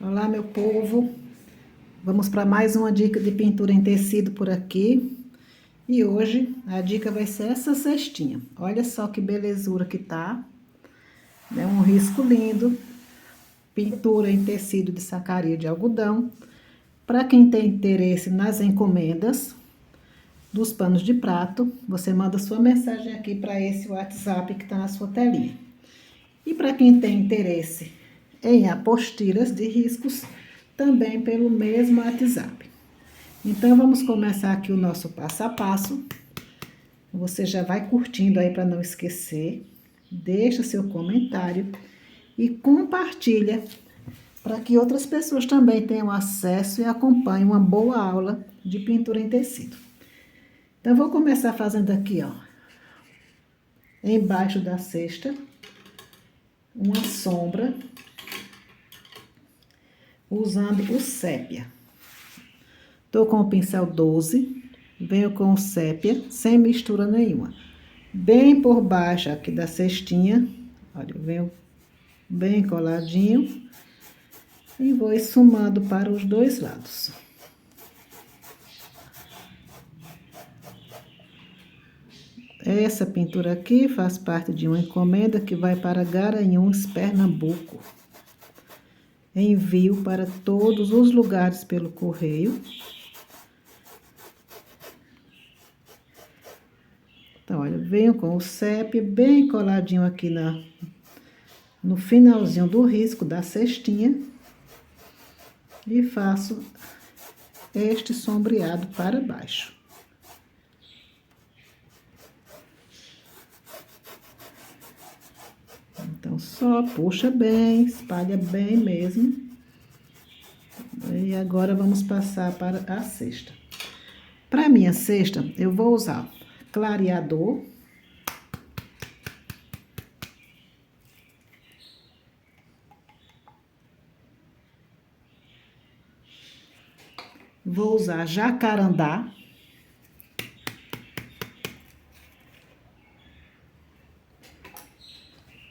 Olá, meu povo. Vamos para mais uma dica de pintura em tecido por aqui. E hoje a dica vai ser essa cestinha. Olha só que belezura que tá. É um risco lindo. Pintura em tecido de sacaria de algodão. Para quem tem interesse nas encomendas dos panos de prato, você manda sua mensagem aqui para esse WhatsApp que está na sua telinha. E para quem tem interesse em apostilas de riscos, também pelo mesmo WhatsApp. Então, vamos começar aqui o nosso passo a passo. Você já vai curtindo aí para não esquecer. Deixa seu comentário e compartilha para que outras pessoas também tenham acesso e acompanhem uma boa aula de pintura em tecido. Então, eu vou começar fazendo aqui, ó, embaixo da cesta, uma sombra, usando o sépia. Tô com o pincel 12, venho com o sépia, sem mistura nenhuma. Bem por baixo aqui da cestinha, olha, eu venho bem coladinho e vou esfumando para os dois lados. Essa pintura aqui faz parte de uma encomenda que vai para Garanhuns, Pernambuco. Envio para todos os lugares pelo correio. Então, olha, venho com o sépia bem coladinho aqui no finalzinho do risco da cestinha. E faço este sombreado para baixo. Então, só puxa bem, espalha bem mesmo. E agora, vamos passar para a cesta. Para a minha cesta, eu vou usar clareador. Vou usar jacarandá.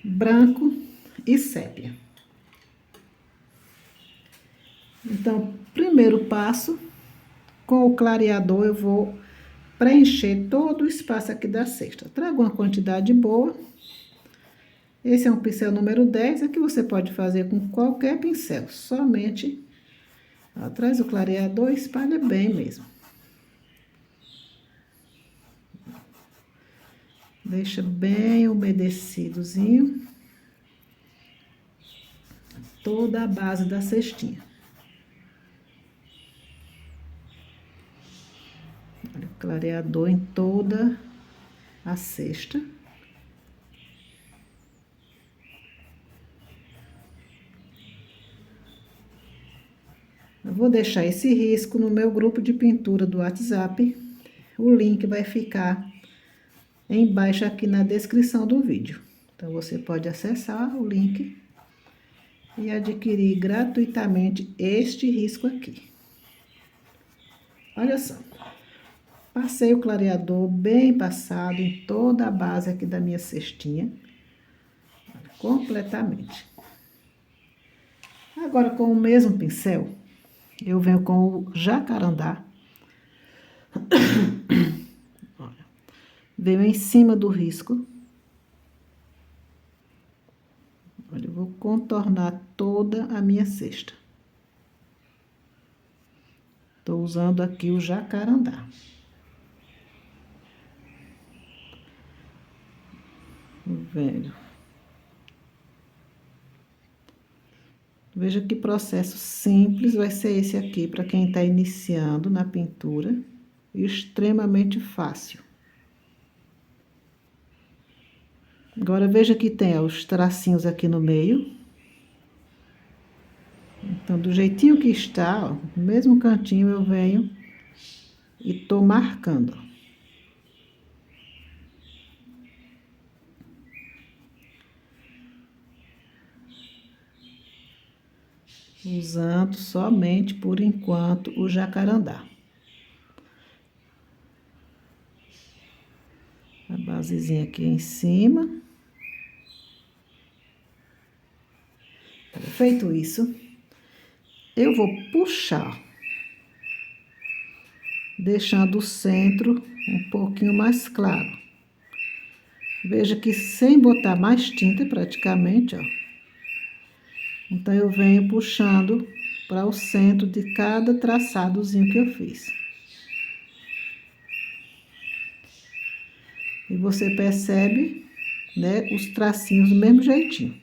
Branco e sépia. Então, primeiro passo, com o clareador eu vou preencher todo o espaço aqui da cesta. Trago uma quantidade boa. Esse é um pincel número 10, aqui você pode fazer com qualquer pincel, somente traz o clareador e espalha bem mesmo. Deixa bem umedecidozinho toda a base da cestinha. Olha, clareador em toda a cesta. Eu vou deixar esse risco no meu grupo de pintura do WhatsApp. O link vai ficar embaixo aqui na descrição do vídeo. Então, você pode acessar o link e adquirir gratuitamente este risco aqui. Olha só. Passei o clareador bem passado em toda a base aqui da minha cestinha. Completamente. Agora, com o mesmo pincel, eu venho com o jacarandá. Venho em cima do risco. Olha, eu vou contornar toda a minha cesta. Tô usando aqui o jacarandá. Velho. Veja que processo simples vai ser esse aqui para quem está iniciando na pintura. E extremamente fácil. Agora, veja que tem os tracinhos aqui no meio. Então, do jeitinho que está, ó, no mesmo cantinho eu venho e tô marcando. Usando somente, por enquanto, o jacarandá. A basezinha aqui em cima. Feito isso, eu vou puxar, deixando o centro um pouquinho mais claro. Veja que sem botar mais tinta praticamente, ó. Então, eu venho puxando para o centro de cada traçadozinho que eu fiz. E você percebe, né, os tracinhos do mesmo jeitinho.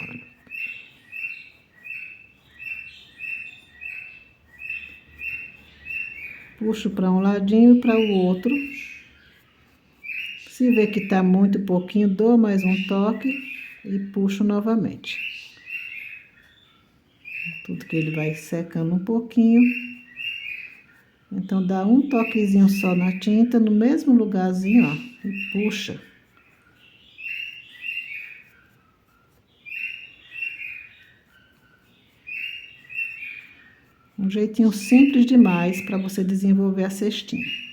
Olha. Puxo para um ladinho e para o outro. Se vê que tá muito pouquinho, dou mais um toque e puxo novamente. Tudo que ele vai secando um pouquinho. Então, dá um toquezinho só na tinta, no mesmo lugarzinho, ó, e puxa. Um jeitinho simples demais para você desenvolver a cestinha.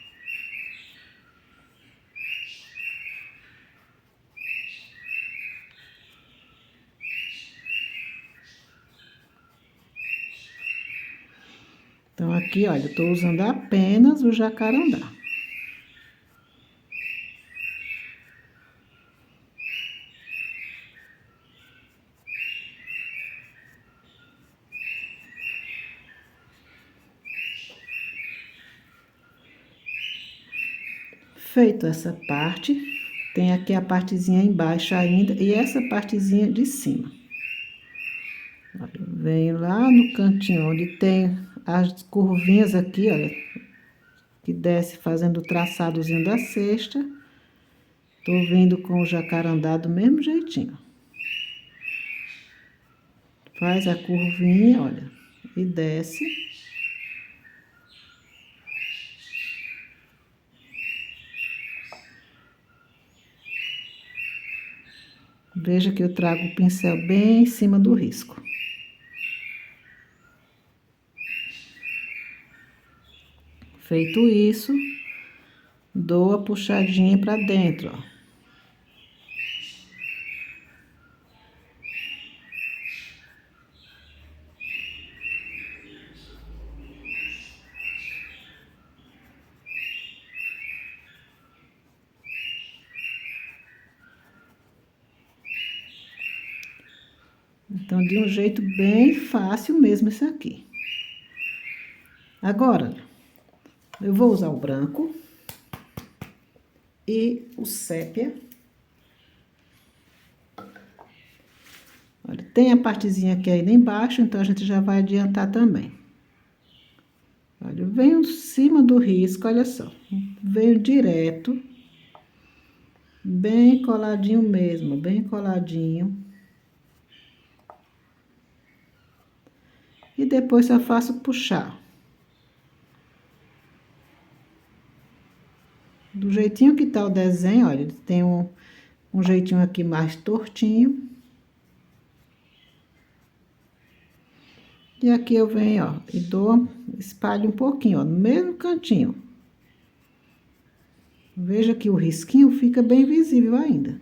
Então, aqui, olha, eu tô usando apenas o jacarandá. Feito essa parte, tem aqui a partezinha embaixo ainda e essa partezinha de cima. Olha, eu venho lá no cantinho onde tem as curvinhas aqui, olha, que desce fazendo o traçadozinho da cesta. Tô vindo com o jacarandá do mesmo jeitinho. Faz a curvinha, olha, e desce. Veja que eu trago o pincel bem em cima do risco. Feito isso, dou a puxadinha para dentro, ó. Então, de um jeito bem fácil mesmo isso aqui. Agora, eu vou usar o branco e o sépia. Olha, tem a partezinha aqui ainda embaixo, então a gente já vai adiantar também. Olha, eu venho em cima do risco, olha só. Venho direto, bem coladinho mesmo, bem coladinho. E depois só faço puxar. Do jeitinho que tá o desenho, olha, ele tem um jeitinho aqui mais tortinho. E aqui eu venho, ó, e espalho um pouquinho, ó, no mesmo cantinho. Veja que o risquinho fica bem visível ainda.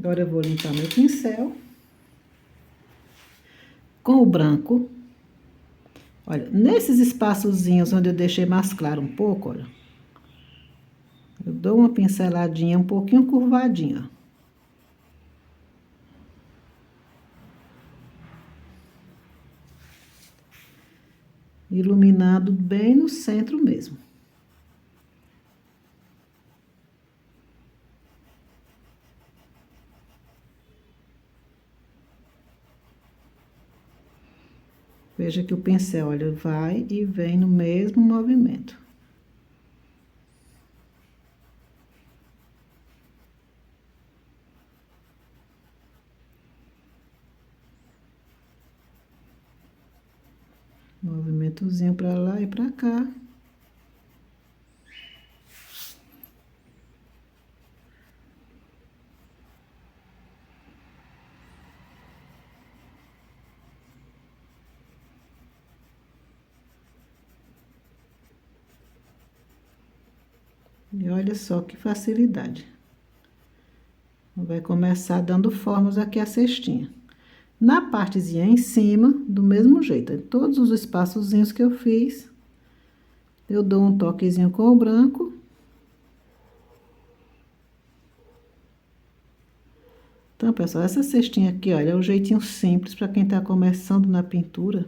Agora eu vou limpar meu pincel. Com o branco. Olha, nesses espaçozinhos onde eu deixei mais claro um pouco, olha. Eu dou uma pinceladinha um pouquinho curvadinha, ó. Iluminando bem no centro mesmo. Veja que o pincel, olha, vai e vem no mesmo movimento. Movimentozinho pra lá e pra cá. E olha só que facilidade. Vai começar dando formas aqui a cestinha. Na partezinha em cima, do mesmo jeito, em todos os espaçozinhos que eu fiz, eu dou um toquezinho com o branco. Então, pessoal, essa cestinha aqui, olha, é um jeitinho simples para quem tá começando na pintura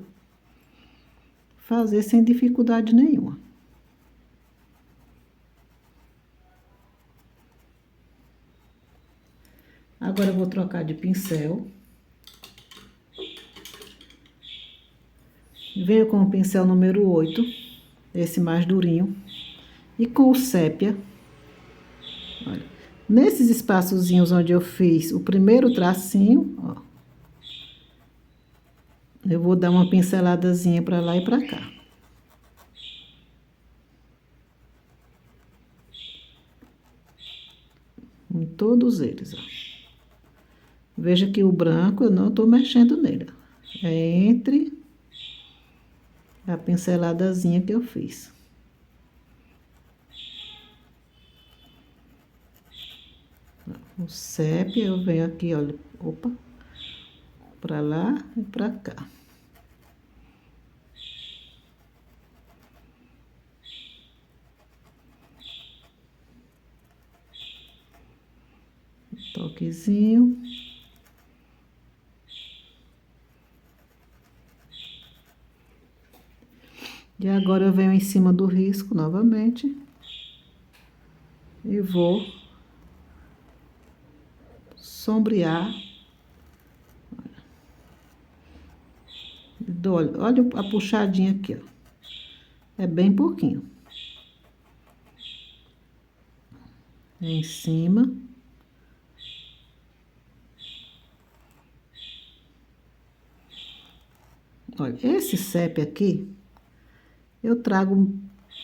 fazer sem dificuldade nenhuma. Agora eu vou trocar de pincel. Venho com o pincel número 8, esse mais durinho, e com o sépia. Olha, nesses espaçozinhos onde eu fiz o primeiro tracinho, ó, eu vou dar uma pinceladazinha para lá e para cá. Em todos eles, ó. Veja que o branco eu não tô mexendo nele. É entre a pinceladazinha que eu fiz. O sépia eu venho aqui, olha, opa, pra lá e pra cá. Toquezinho. E agora eu venho em cima do risco novamente. E vou sombrear. Olha a puxadinha aqui, ó. É bem pouquinho. Em cima. Olha, esse sépia aqui, eu trago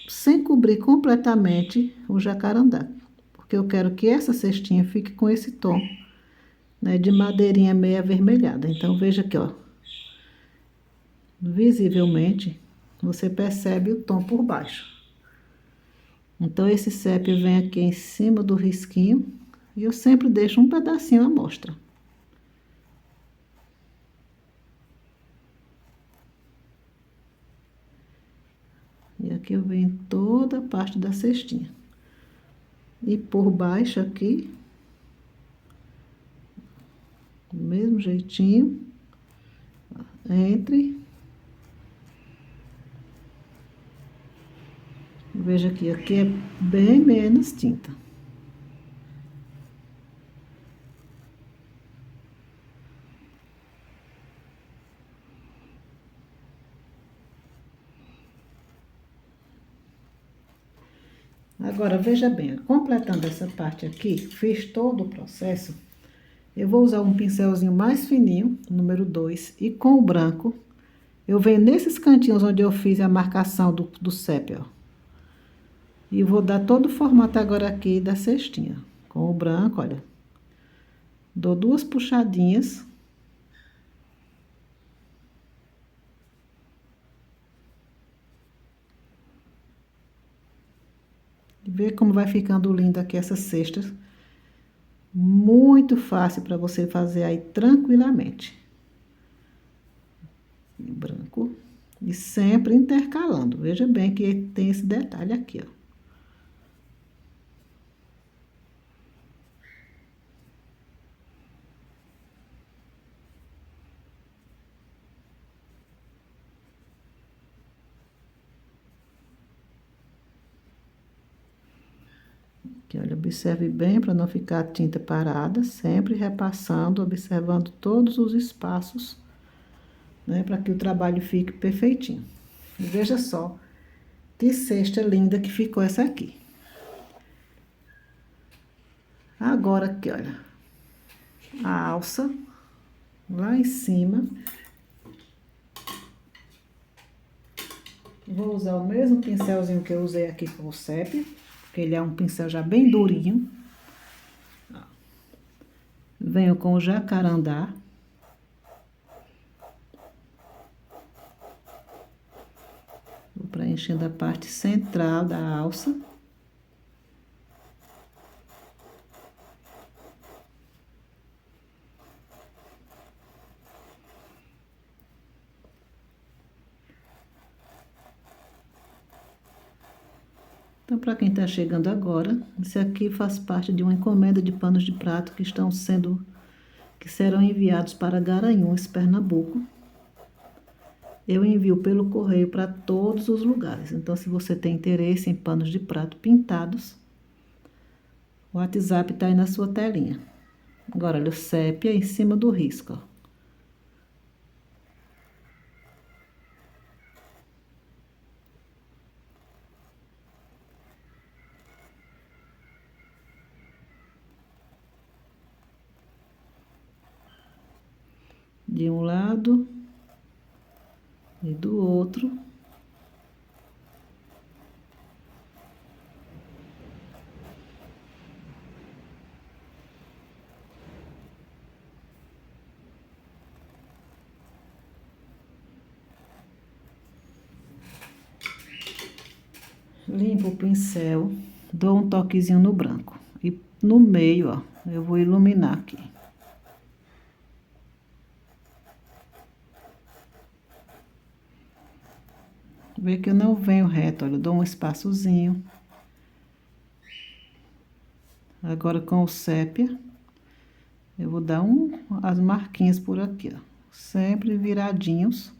sem cobrir completamente o jacarandá. Porque eu quero que essa cestinha fique com esse tom, né, de madeirinha meio avermelhada. Então, veja aqui, ó. Visivelmente, você percebe o tom por baixo. Então, esse sépia vem aqui em cima do risquinho e eu sempre deixo um pedacinho à mostra. E aqui eu venho em toda a parte da cestinha. E por baixo aqui, do mesmo jeitinho, entre. Veja aqui é bem menos tinta. Agora, veja bem, completando essa parte aqui, fiz todo o processo. Eu vou usar um pincelzinho mais fininho, número 2, e com o branco, eu venho nesses cantinhos onde eu fiz a marcação do sépia, ó. E vou dar todo o formato agora aqui da cestinha. Com o branco, olha. Dou 2 puxadinhas. Vê como vai ficando linda aqui essa cesta. Muito fácil para você fazer aí tranquilamente. E branco. E sempre intercalando. Veja bem que tem esse detalhe aqui, ó. Aqui, olha, observe bem para não ficar a tinta parada, sempre repassando, observando todos os espaços, né, para que o trabalho fique perfeitinho. E veja só que cesta linda que ficou essa aqui. Agora aqui, olha, a alça lá em cima. Vou usar o mesmo pincelzinho que eu usei aqui com o sépia, porque ele é um pincel já bem durinho. Venho com o jacarandá. Vou preenchendo a parte central da alça. Então, para quem está chegando agora, esse aqui faz parte de uma encomenda de panos de prato que serão enviados para Garanhuns, Pernambuco. Eu envio pelo correio para todos os lugares. Então, se você tem interesse em panos de prato pintados, o WhatsApp está aí na sua telinha. Agora, olha o sépia em cima do risco, ó. De um lado e do outro. Limpo o pincel, dou um toquezinho no branco. E no meio, ó, eu vou iluminar aqui. Vê que eu não venho reto, olha, eu dou um espaçozinho. Agora com o sépia, eu vou dar as marquinhas por aqui, ó. Sempre viradinhos.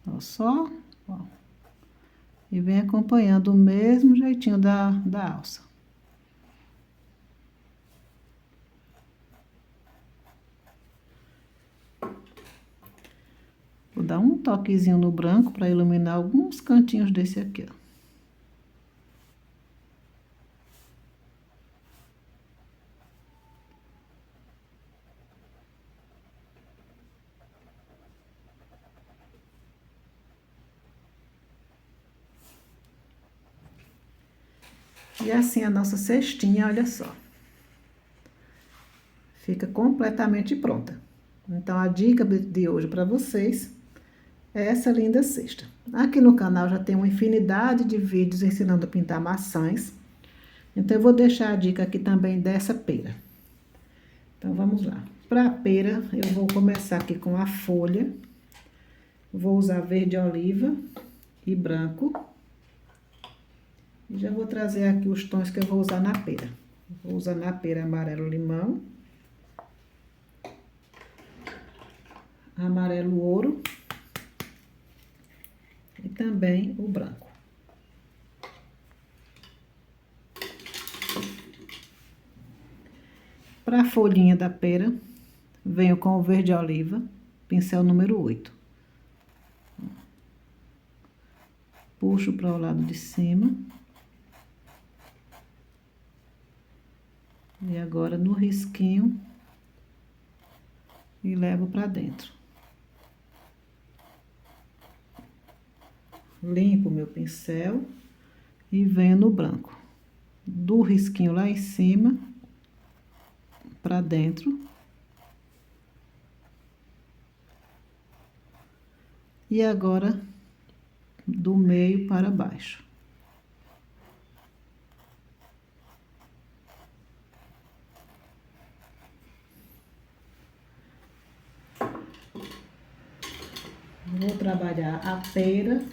Ó, só, ó. E vem acompanhando o mesmo jeitinho da alça. Vou dar um toquezinho no branco para iluminar alguns cantinhos desse aqui, ó. E assim a nossa cestinha, olha só. Fica completamente pronta. Então, a dica de hoje para vocês é essa linda cesta. Aqui no canal já tem uma infinidade de vídeos ensinando a pintar maçãs. Então, eu vou deixar a dica aqui também dessa pera. Então, vamos lá. Para a pera, eu vou começar aqui com a folha. Vou usar verde oliva e branco. E já vou trazer aqui os tons que eu vou usar na pera. Vou usar na pera amarelo limão, amarelo ouro e também o branco. Para a folhinha da pera, venho com o verde oliva, pincel número 8. Puxo para o lado de cima. E agora no risquinho e levo para dentro. Limpo meu pincel e venho no branco. Do risquinho lá em cima para dentro. E agora do meio para baixo. Vou trabalhar a pera.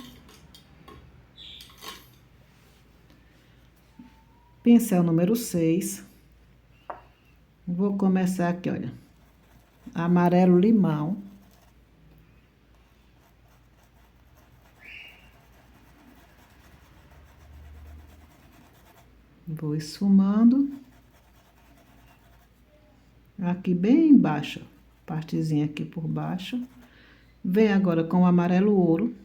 Pincel número 6. Vou começar aqui, olha. Amarelo limão. Vou esfumando. Aqui bem embaixo, partezinha aqui por baixo. Vem agora com o amarelo ouro.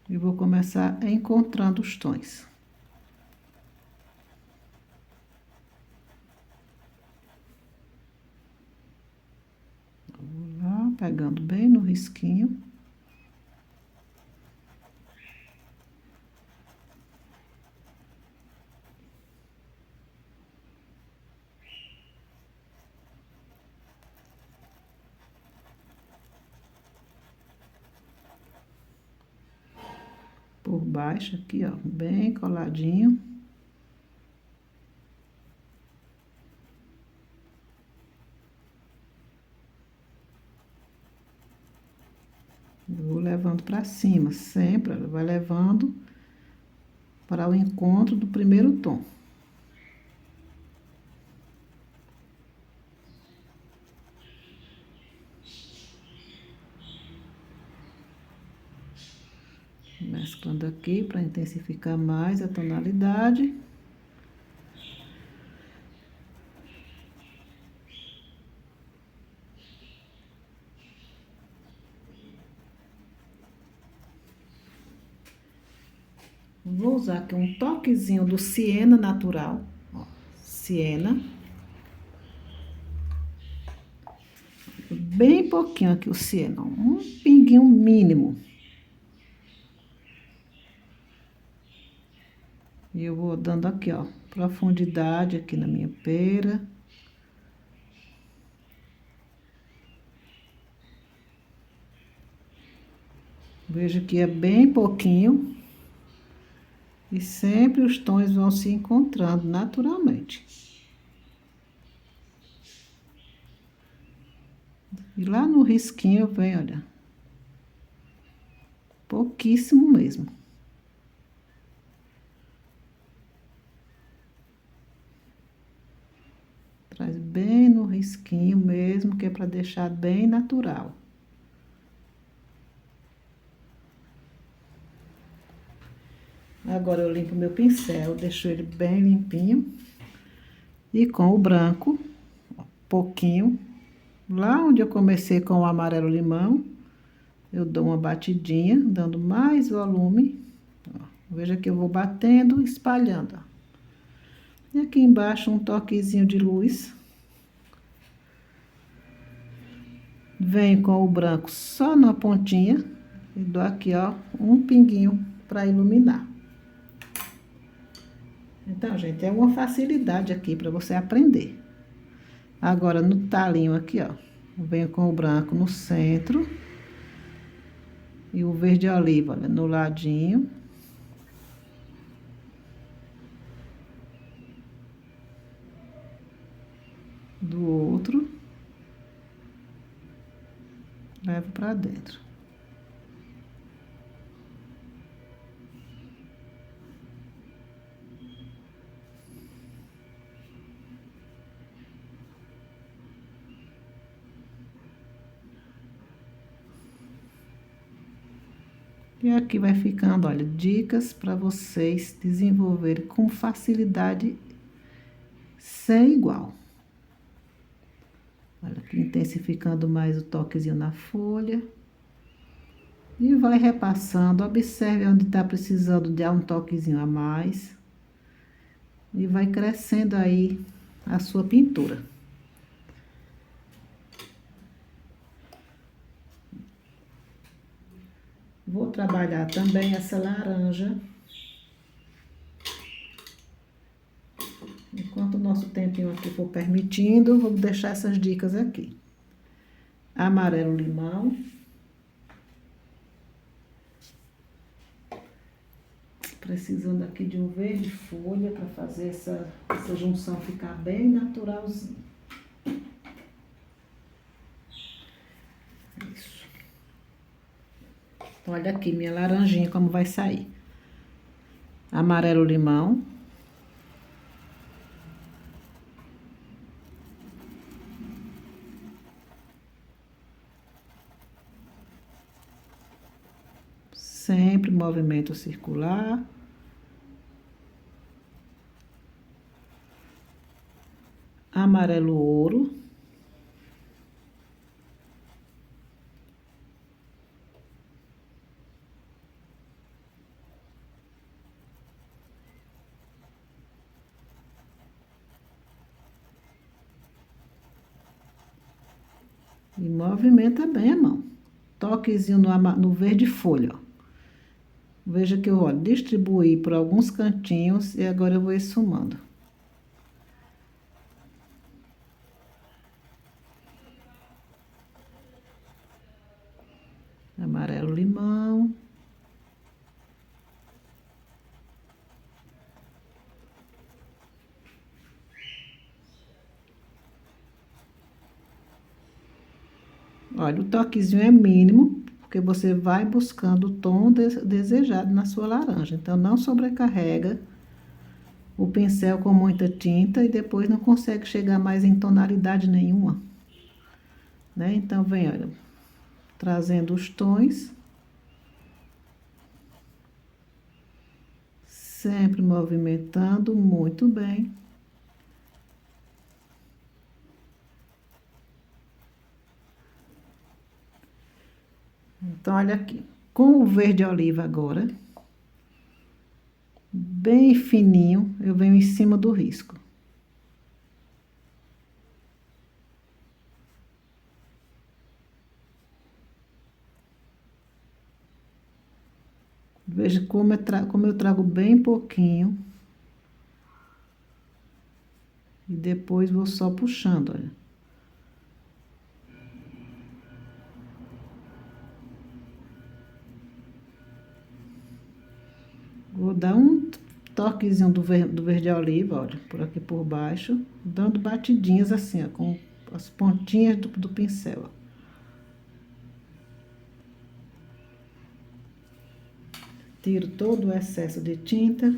E vou começar encontrando os tons. Vou lá, pegando bem no risquinho. Por baixo aqui, ó, bem coladinho. Vou levando pra cima, sempre, ela vai levando para o encontro do primeiro tom. Mesclando aqui para intensificar mais a tonalidade. Vou usar aqui um toquezinho do Siena natural, ó, Siena. Bem pouquinho aqui o Siena, um pinguinho mínimo. E eu vou dando aqui, ó, profundidade aqui na minha pera. Veja que é bem pouquinho. E sempre os tons vão se encontrando naturalmente. E lá no risquinho vem, olha, pouquíssimo mesmo. Traz bem no risquinho mesmo, que é para deixar bem natural. Agora eu limpo meu pincel, deixo ele bem limpinho. E com o branco, ó, pouquinho, lá onde eu comecei com o amarelo limão, eu dou uma batidinha, dando mais volume. Ó, veja que eu vou batendo, espalhando, ó. E aqui embaixo um toquezinho de luz. Venho com o branco só na pontinha e dou aqui, ó, um pinguinho para iluminar. Então, gente, é uma facilidade aqui para você aprender. Agora, no talinho aqui, ó, venho com o branco no centro e o verde oliva, olha, no ladinho. Do outro. Levo pra dentro. E aqui vai ficando, olha, dicas para vocês desenvolverem com facilidade sem igual. Olha aqui, intensificando mais o toquezinho na folha. E vai repassando, observe onde tá precisando de um toquezinho a mais. E vai crescendo aí a sua pintura. Vou trabalhar também essa laranja. Enquanto o nosso tempinho aqui for permitindo, vou deixar essas dicas aqui. Amarelo limão. Precisando aqui de um verde folha para fazer essa junção ficar bem naturalzinha. Isso. Olha aqui minha laranjinha como vai sair. Amarelo limão. Sempre movimento circular. Amarelo ouro. E movimenta bem a mão. Toquezinho no verde folha, ó. Veja que eu, ó, distribuí por alguns cantinhos e agora eu vou esfumando. Amarelo limão. Olha, o toquezinho é mínimo, porque você vai buscando o tom desejado na sua laranja. Então, não sobrecarrega o pincel com muita tinta e depois não consegue chegar mais em tonalidade nenhuma, né? Então, vem, olha, trazendo os tons. Sempre movimentando muito bem. Então, olha aqui. Com o verde oliva agora, bem fininho, eu venho em cima do risco. Veja como eu trago bem pouquinho. E depois vou só puxando, olha. Vou dar um toquezinho do verde oliva, olha, por aqui por baixo, dando batidinhas assim, ó, com as pontinhas do pincel, ó. Tiro todo o excesso de tinta,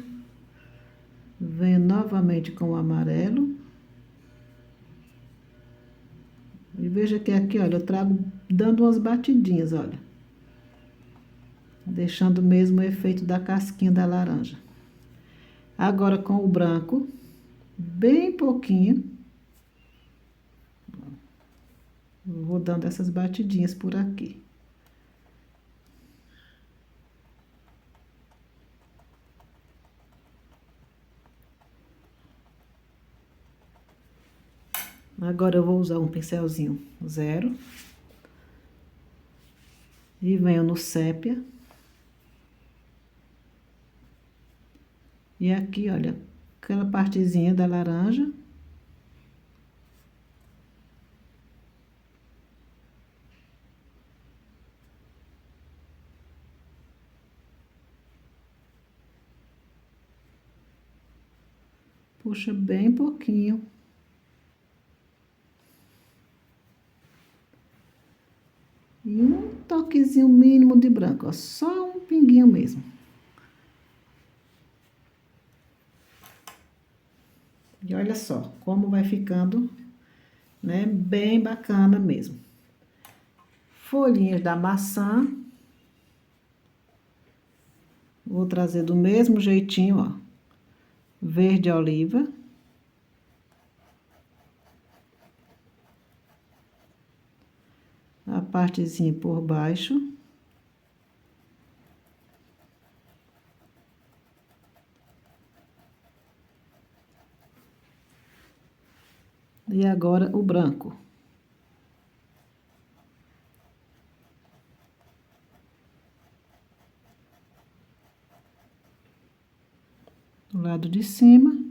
venho novamente com o amarelo. E veja que aqui, olha, eu trago dando umas batidinhas, olha. Deixando mesmo o efeito da casquinha da laranja. Agora com o branco, bem pouquinho. Vou dando essas batidinhas por aqui. Agora eu vou usar um pincelzinho 0. E venho no sépia. E aqui, olha, aquela partezinha da laranja. Puxa bem pouquinho. E um toquezinho mínimo de branco, ó, só um pinguinho mesmo. E olha só como vai ficando, né, bem bacana mesmo. Folhinhas da maçã. Vou trazer do mesmo jeitinho, ó, verde oliva. A partezinha por baixo. E agora o branco. Do lado de cima.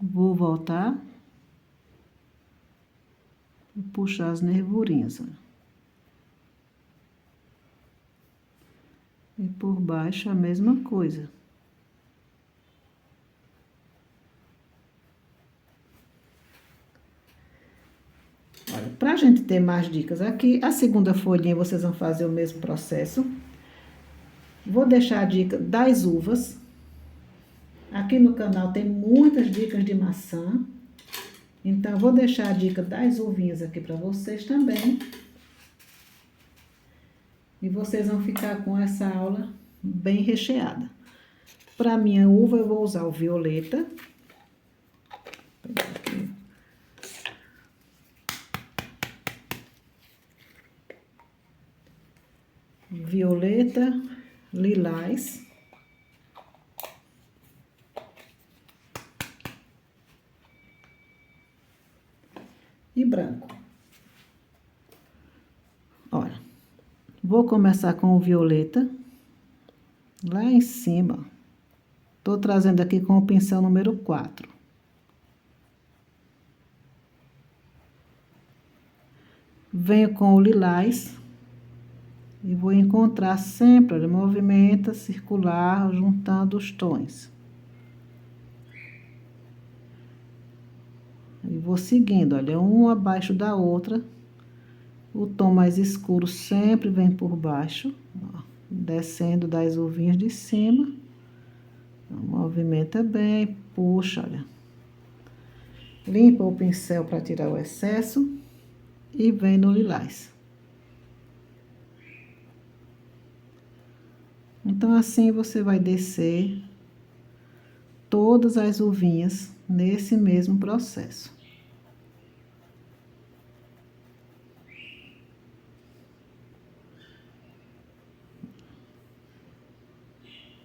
Vou voltar. E puxar as nervurinhas, ó. E por baixo a mesma coisa. Olha, pra gente ter mais dicas aqui, a segunda folhinha vocês vão fazer o mesmo processo. Vou deixar a dica das uvas. Aqui no canal tem muitas dicas de maçã. Então, vou deixar a dica das uvinhas aqui para vocês também. E vocês vão ficar com essa aula bem recheada. Para minha uva, eu vou usar o violeta. Vou pegar aqui. Violeta, lilás. E branco. Olha, vou começar com o violeta, lá em cima. Tô trazendo aqui com o pincel número 4. Venho com o lilás, E vou encontrar sempre, olha, movimenta circular, juntando os tons. E vou seguindo, olha, uma abaixo da outra. O tom mais escuro sempre vem por baixo, ó, descendo das uvinhas de cima. Movimenta bem, puxa, olha. Limpa o pincel para tirar o excesso e vem no lilás. Então, assim você vai descer todas as uvinhas nesse mesmo processo.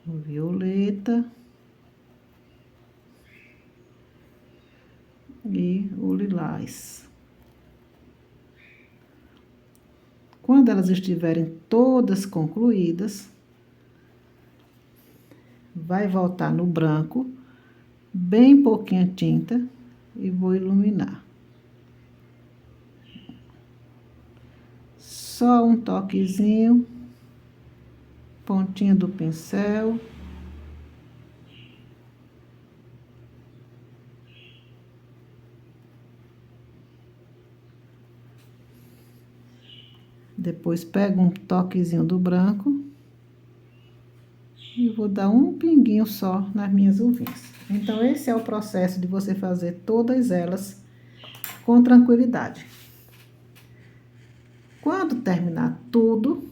O violeta e o lilás. Quando elas estiverem todas concluídas, vai voltar no branco, bem pouquinha tinta, e vou iluminar. Só um toquezinho, pontinha do pincel. Depois pego um toquezinho do branco e vou dar um pinguinho só nas minhas uvinhas. Então, esse é o processo de você fazer todas elas com tranquilidade. Quando terminar tudo,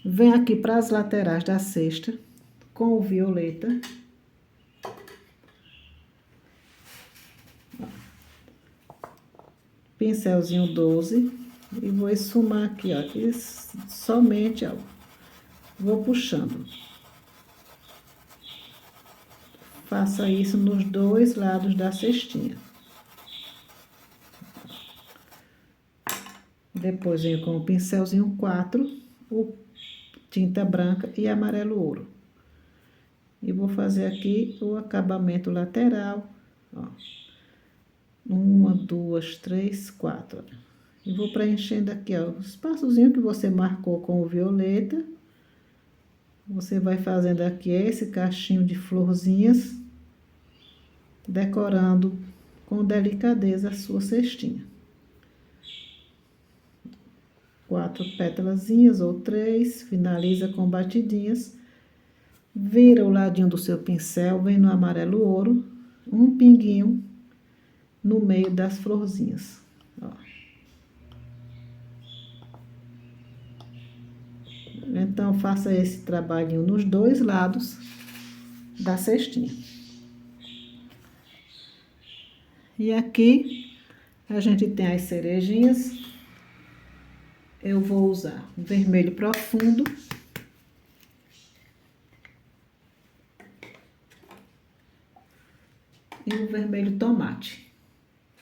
vem aqui para as laterais da cesta com o violeta. Pincelzinho 12 e vou esfumar aqui, ó, aqui somente, ó, vou puxando. Faça isso nos dois lados da cestinha. Depois venho com o pincelzinho 4, o tinta branca e amarelo ouro. E vou fazer aqui o acabamento lateral, ó. 1, 2, 3, 4. E vou preenchendo aqui, ó, o espaçozinho que você marcou com o violeta. Você vai fazendo aqui esse cachinho de florzinhas, decorando com delicadeza a sua cestinha. 4 pétalazinhas ou 3, finaliza com batidinhas. Vira o ladinho do seu pincel, vem no amarelo ouro, um pinguinho no meio das florzinhas, ó. Então, faça esse trabalhinho nos dois lados da cestinha. E aqui, a gente tem as cerejinhas. Eu vou usar vermelho profundo. E o vermelho tomate.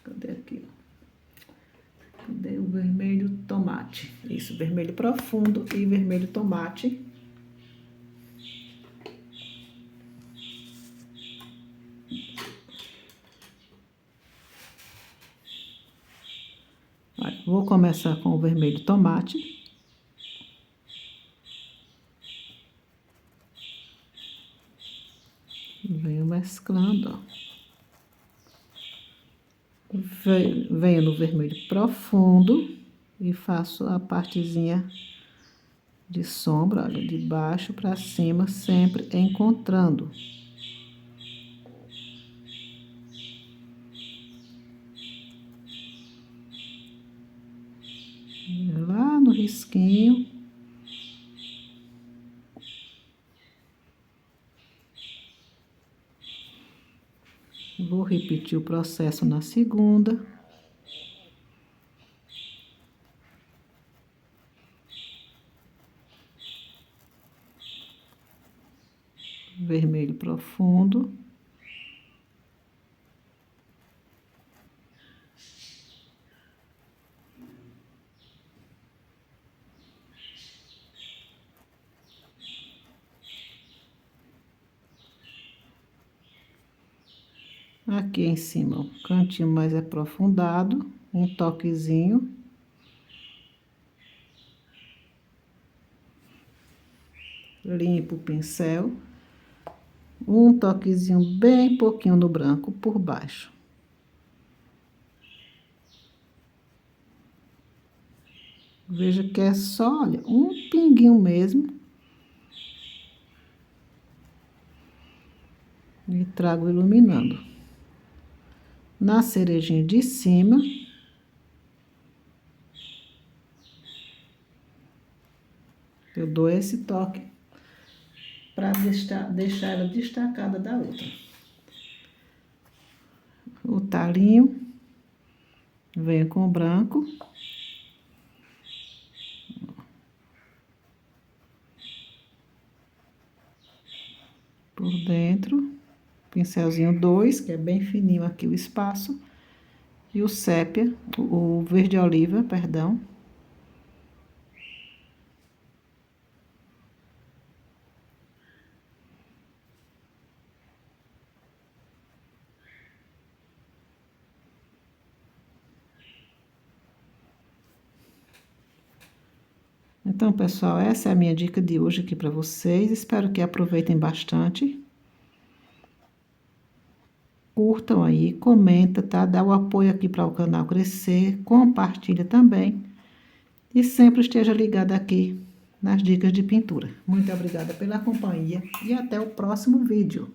Cadê aqui? Cadê o vermelho tomate? Isso, vermelho profundo e vermelho tomate. Vou começar com o vermelho tomate. Venho mesclando, ó. Venho no vermelho profundo e faço a partezinha de sombra, olha, de baixo para cima, sempre encontrando. Lá no risquinho. Vou repetir o processo na segunda. Vermelho profundo. Aqui em cima, o cantinho mais aprofundado, um toquezinho. limpo o pincel. Um toquezinho bem pouquinho no branco por baixo. Veja que é só, olha, um pinguinho mesmo. E trago iluminando. Na cerejinha de cima, eu dou esse toque para deixar ela destacada da outra. O talinho, venho com o branco. Por dentro, pincelzinho 2, que é bem fininho aqui o espaço. E o sépia, o verde oliva, perdão. Então, pessoal, essa é a minha dica de hoje aqui para vocês. Espero que aproveitem bastante. Curtam aí, comenta, tá? Dá o apoio aqui para o canal crescer, compartilha também. E sempre esteja ligado aqui nas dicas de pintura. Muito obrigada pela companhia e até o próximo vídeo.